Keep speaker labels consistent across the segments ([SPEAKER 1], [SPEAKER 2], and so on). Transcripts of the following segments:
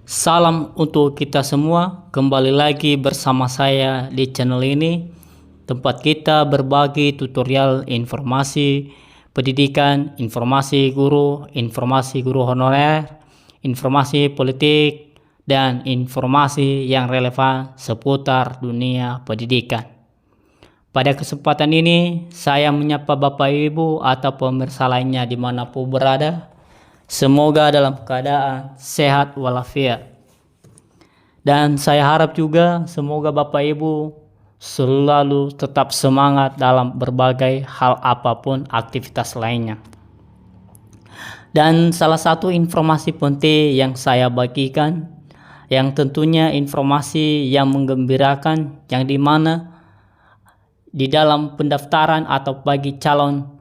[SPEAKER 1] Salam untuk kita semua, kembali lagi bersama saya di channel ini, tempat kita berbagi tutorial informasi pendidikan, informasi guru honorer, informasi politik, dan informasi yang relevan seputar dunia pendidikan. Pada kesempatan ini, saya menyapa Bapak Ibu atau pemirsa lainnya dimanapun berada. Semoga dalam keadaan sehat walafiat. Dan saya harap juga semoga Bapak Ibu selalu tetap semangat dalam berbagai hal apapun aktivitas lainnya. Dan salah satu informasi penting yang saya bagikan, yang tentunya informasi yang menggembirakan, yang dimana di dalam pendaftaran atau bagi calon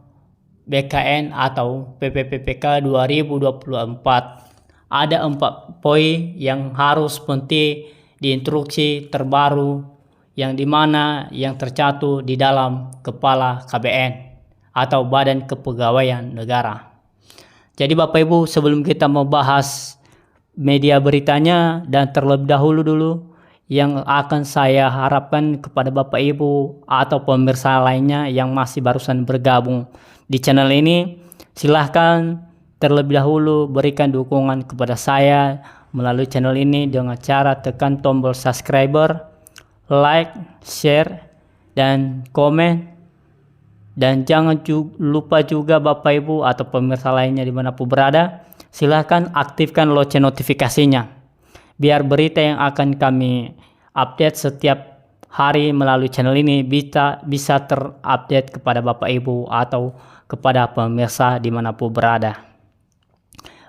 [SPEAKER 1] BKN atau PPPK 2024 ada 4 poin yang harus penting di instruksi terbaru yang dimana yang tercantum di dalam kepala KBN atau Badan Kepegawaian Negara. Jadi Bapak Ibu, sebelum kita membahas media beritanya dan terlebih dahulu yang akan saya harapkan kepada Bapak Ibu atau pemirsa lainnya yang masih barusan bergabung di channel ini, silahkan terlebih dahulu berikan dukungan kepada saya melalui channel ini dengan cara tekan tombol subscriber, like, share, dan komen. Dan jangan lupa juga Bapak Ibu atau pemirsa lainnya dimanapun berada, silahkan aktifkan lonceng notifikasinya biar berita yang akan kami update setiap hari melalui channel ini bisa terupdate kepada Bapak Ibu atau kepada pemirsa dimanapun berada.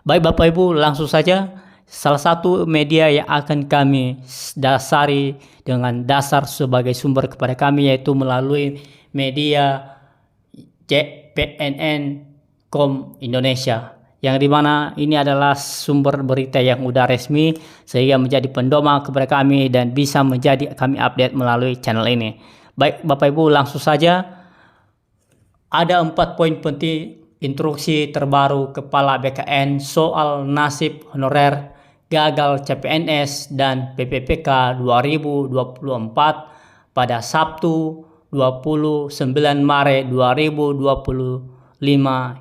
[SPEAKER 1] Baik Bapak Ibu, langsung saja. Salah satu media yang akan kami dasari dengan dasar sebagai sumber kepada kami yaitu melalui media JPNN.com Indonesia, yang dimana ini adalah sumber berita yang udah resmi sehingga menjadi pendoman kepada kami dan bisa menjadi kami update melalui channel ini. Baik Bapak Ibu, langsung saja. Ada 4 poin penting instruksi terbaru Kepala BKN soal nasib honorer gagal CPNS dan PPPK 2024 pada Sabtu 29 Maret 2025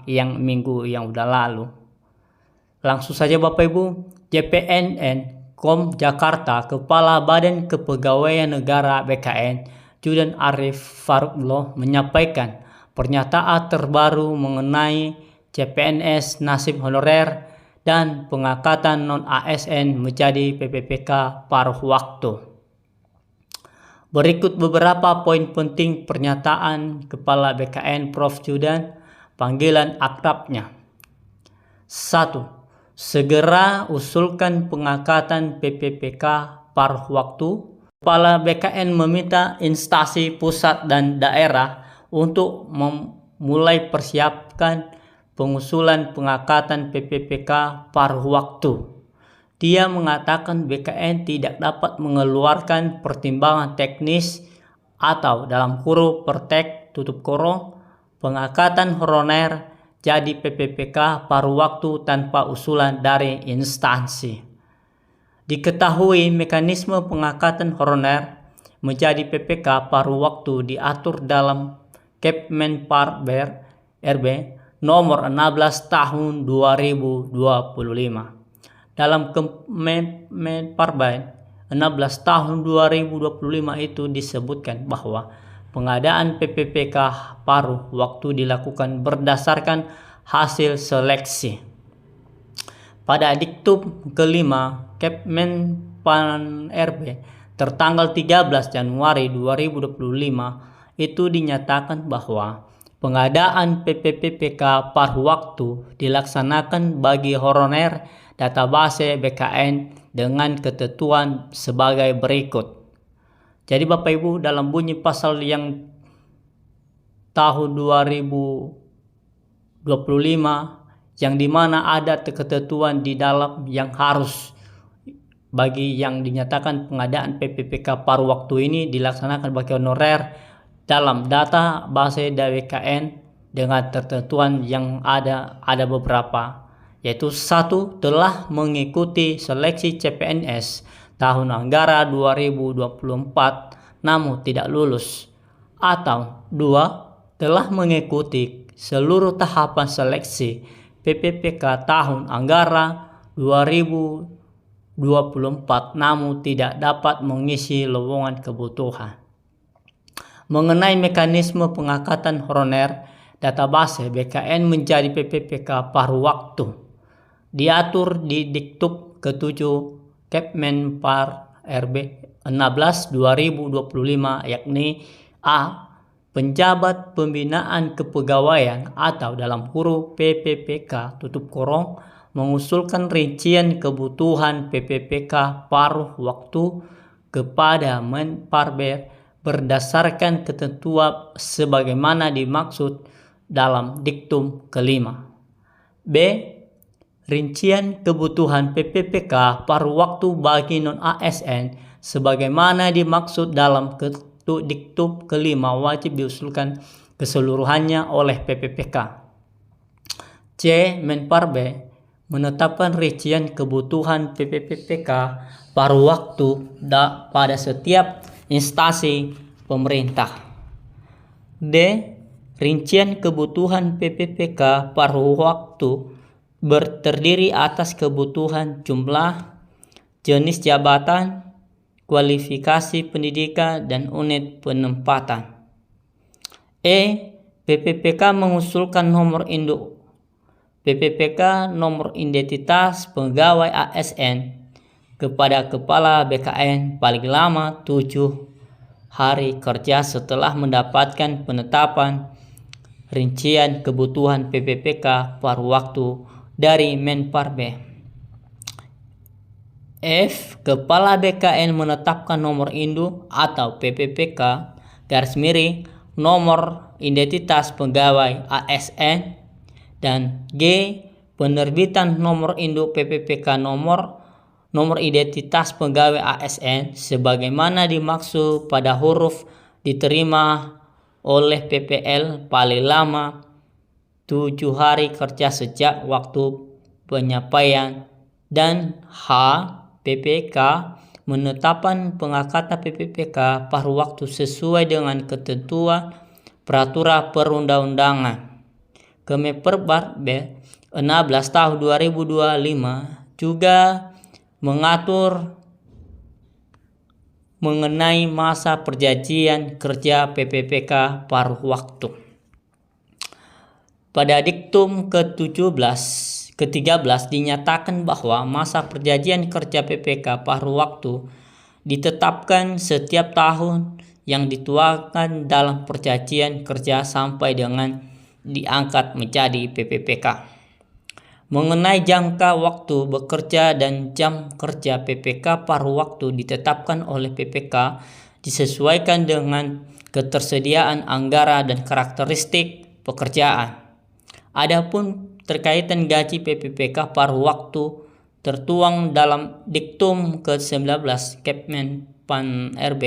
[SPEAKER 1] yang minggu yang udah lalu. Langsung saja Bapak Ibu, JPNN.com Jakarta, Kepala Badan Kepegawaian Negara BKN Judan Arif Farukloh menyampaikan pernyataan terbaru mengenai CPNS nasib honorer dan pengangkatan non-ASN menjadi PPPK paruh waktu. Berikut beberapa poin penting pernyataan Kepala BKN Prof. Judan, panggilan akrabnya. 1. Segera usulkan pengangkatan PPPK paruh waktu. Kepala BKN meminta instansi pusat dan daerah untuk memulai persiapkan pengusulan pengangkatan PPPK paruh waktu. Dia mengatakan BKN tidak dapat mengeluarkan pertimbangan teknis atau dalam kurung pertek tutup kurung pengangkatan honorer jadi PPPK paruh waktu tanpa usulan dari instansi. Diketahui mekanisme pengangkatan honorer menjadi PPK paruh waktu diatur dalam Kepmenparber RB nomor 16 tahun 2025. Dalam Kepmenparber 16 tahun 2025 itu disebutkan bahwa pengadaan PPPK paruh waktu dilakukan berdasarkan hasil seleksi. Pada diktub kelima Kepmenpan RB tertanggal 13 Januari 2025 itu dinyatakan bahwa pengadaan PPPK paruh waktu dilaksanakan bagi honorer database BKN dengan ketentuan sebagai berikut. Jadi Bapak Ibu, dalam bunyi pasal yang tahun 2025 yang dimana ada ketentuan di dalam yang harus bagi yang dinyatakan pengadaan PPPK paruh waktu ini dilaksanakan bagi honorer dalam data base BKN dengan ketentuan yang ada beberapa yaitu 1. Telah mengikuti seleksi CPNS tahun anggaran 2024 namun tidak lulus, atau 2. Telah mengikuti seluruh tahapan seleksi PPPK tahun anggaran 2024 namun tidak dapat mengisi lowongan kebutuhan. Mengenai mekanisme pengangkatan honorer, database BKN menjadi PPPK paruh waktu diatur di Diktub ke-7 Kepmenpar RB 16 2025, yakni A. Penjabat pembinaan kepegawaian atau dalam huruf PPPK tutup kurung mengusulkan rincian kebutuhan PPPK paruh waktu kepada Menparber berdasarkan ketentuan sebagaimana dimaksud dalam diktum kelima. B. Rincian kebutuhan PPPK paruh waktu bagi non-ASN sebagaimana dimaksud dalam diktum kelima wajib diusulkan keseluruhannya oleh PPPK. C. Menparber menetapkan rincian kebutuhan PPPK paruh waktu pada setiap instansi pemerintah. D. Rincian kebutuhan PPPK paruh waktu terdiri atas kebutuhan jumlah, jenis jabatan, kualifikasi pendidikan, dan unit penempatan. E. PPPK mengusulkan nomor induk PPPK nomor identitas pegawai ASN kepada Kepala BKN paling lama 7 hari kerja setelah mendapatkan penetapan rincian kebutuhan PPPK paruh waktu dari Menparber. F. Kepala BKN menetapkan nomor induk atau PPPK nomor identitas pegawai ASN, dan G. Penerbitan nomor induk PPPK nomor identitas pegawai ASN sebagaimana dimaksud pada huruf diterima oleh PPL paling lama 7 hari kerja sejak waktu penyampaian, dan H. PPK menetapkan pengangkatan PPPK paruh waktu sesuai dengan ketentuan peraturan perundang-undangan. Kemenpar 16 tahun 2025 juga mengatur mengenai masa perjanjian kerja PPPK paruh waktu. Pada diktum ke-13 dinyatakan bahwa masa perjanjian kerja PPK paruh waktu ditetapkan setiap tahun yang dituangkan dalam perjanjian kerja sampai dengan diangkat menjadi PPPK. Mengenai jangka waktu bekerja dan jam kerja PPK paruh waktu ditetapkan oleh PPK disesuaikan dengan ketersediaan anggaran dan karakteristik pekerjaan. Adapun terkaitan gaji PPPK paruh waktu tertuang dalam diktum ke-19 Kepmenpan RB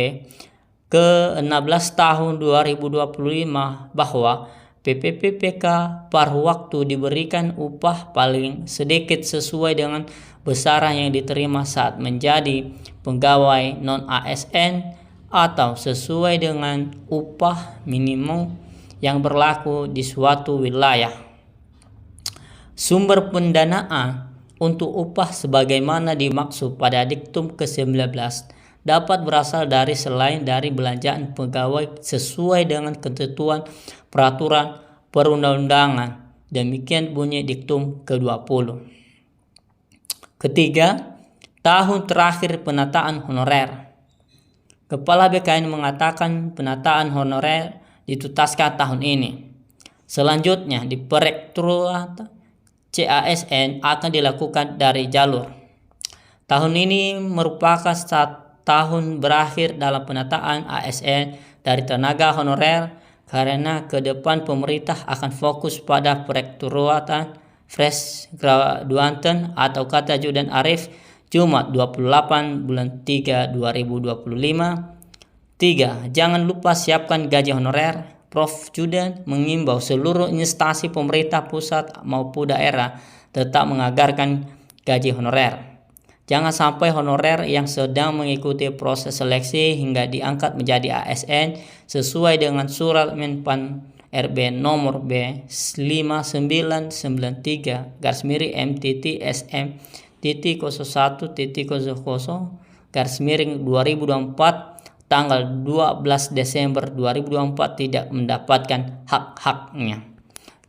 [SPEAKER 1] ke-16 tahun 2025 bahwa PPPK paruh waktu diberikan upah paling sedikit sesuai dengan besaran yang diterima saat menjadi pegawai non-ASN atau sesuai dengan upah minimum yang berlaku di suatu wilayah. Sumber pendanaan untuk upah sebagaimana dimaksud pada diktum ke-19 dapat berasal dari selain dari belanjaan pegawai sesuai dengan ketentuan peraturan perundang-undangan. Demikian bunyi diktum ke-20. Ketiga, tahun terakhir penataan honorer. Kepala BKN mengatakan penataan honorer dituntaskan tahun ini. Selanjutnya di Direktorat CASN akan dilakukan dari jalur. Tahun ini merupakan tahun berakhir dalam penataan ASN dari tenaga honorer karena ke depan pemerintah akan fokus pada perekrutan fresh graduaten atau kata Judan Arif Jumat 28 bulan 3 2025. 3. Jangan lupa siapkan gaji honorer. Prof. Judan mengimbau seluruh instansi pemerintah pusat maupun daerah tetap menganggarkan gaji honorer. Jangan sampai honorer yang sedang mengikuti proses seleksi hingga diangkat menjadi ASN sesuai dengan surat Menpan RB nomor B59/MTT-SM.01.00/2024 tanggal 12 Desember 2024 tidak mendapatkan hak-haknya.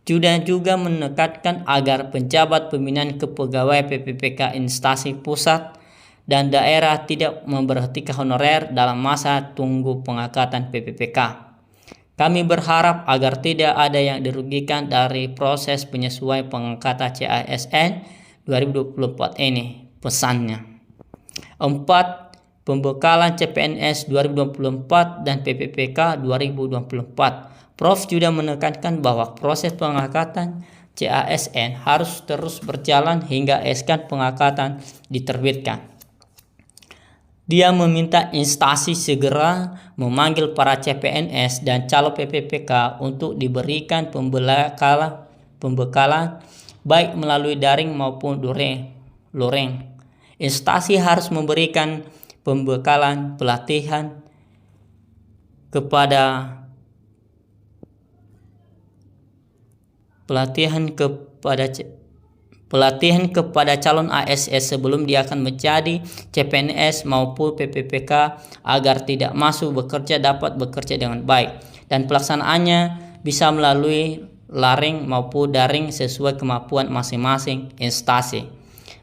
[SPEAKER 1] Juga menekankan agar penjabat pembinaan kepegawaian PPPK instansi pusat dan daerah tidak memberhentikan honorer dalam masa tunggu pengangkatan PPPK. Kami berharap agar tidak ada yang dirugikan dari proses penyesuaian pengangkatan CASN 2024 ini, pesannya. 4. Pembekalan CPNS 2024 dan PPPK 2024. Prof juga menekankan bahwa proses pengangkatan CASN harus terus berjalan hingga SK pengangkatan diterbitkan. Dia meminta instansi segera memanggil para CPNS dan calon PPPK untuk diberikan pembekalan baik melalui daring maupun luring. Instansi harus memberikan pembekalan pelatihan kepada calon ASN sebelum dia akan menjadi CPNS maupun PPPK agar tidak masuk bekerja dapat bekerja dengan baik, dan pelaksanaannya bisa melalui luring maupun daring sesuai kemampuan masing-masing instansi.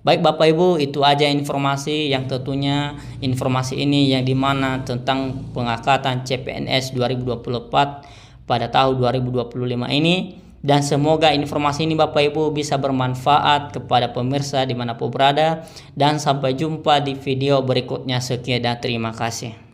[SPEAKER 1] Baik Bapak Ibu, itu aja informasi yang tentunya informasi ini yang dimana tentang pengangkatan CPNS 2024 pada tahun 2025 ini. Dan semoga informasi ini Bapak Ibu bisa bermanfaat kepada pemirsa dimanapun berada. Dan sampai jumpa di video berikutnya. Sekian dan terima kasih.